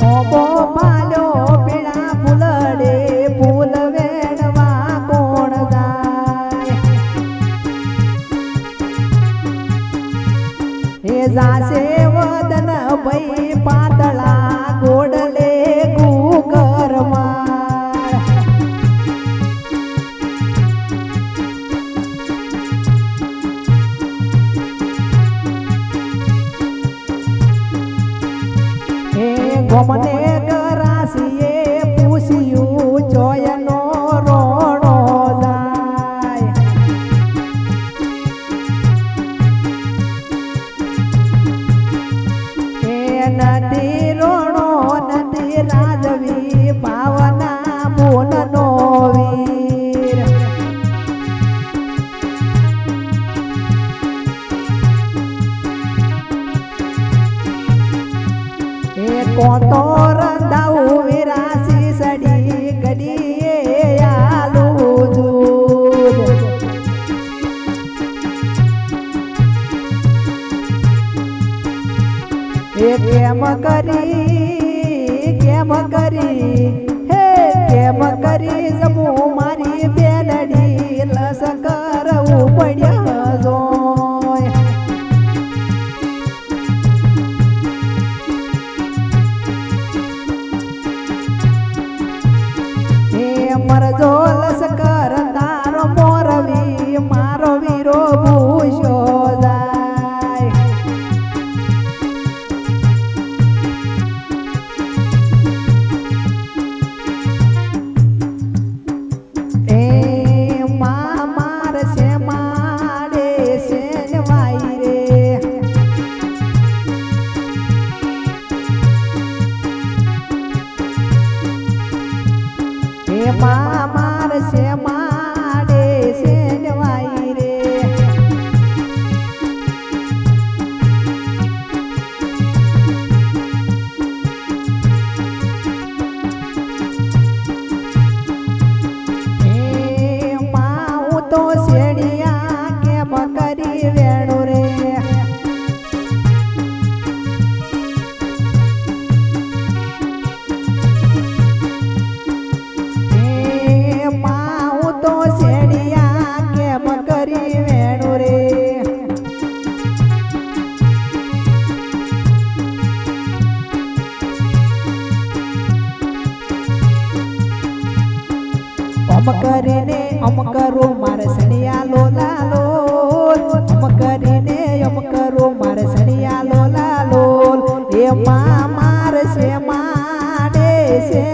ઓબો પાલ્યો પીળા ફૂલડે ફૂલ વેણવા કોણ જાય એ જાશે વદન ભઈ પાતળા ગોડલે ગુગર માર એ ગોમને ગરાસીએ પૂછ્યું જોયનો રોણો જાય એ નદી રોણો નદી રાજવી ભાવના બોલનો વીર એ કોતો રંધાવું વિરાસી સડી ઘડીએ આલું દૂધ એ કેમ કરી હે કેમ કરી જમું મારી બેલડી લસ કરવું પડ્યા જોય એ મરજો લસ કર તારો મોરવી મારો વીરો ભૂસ્યો જાય એ મા માર છે માડે છે વાઈ રે એ મા માર છે માડે છે વાઈ રે એ મા હું તો શેડિયા કેમ કરી વેણું રે એ મા હું તો શેડિયા કેમ કરી વેણું રે અમ કરીને અમ કરું મારે સણિયા લોલા લોલ અમ કરીને અમ કરું મારે સણિયા લોલા લોલ એ મા માર છે માડે છે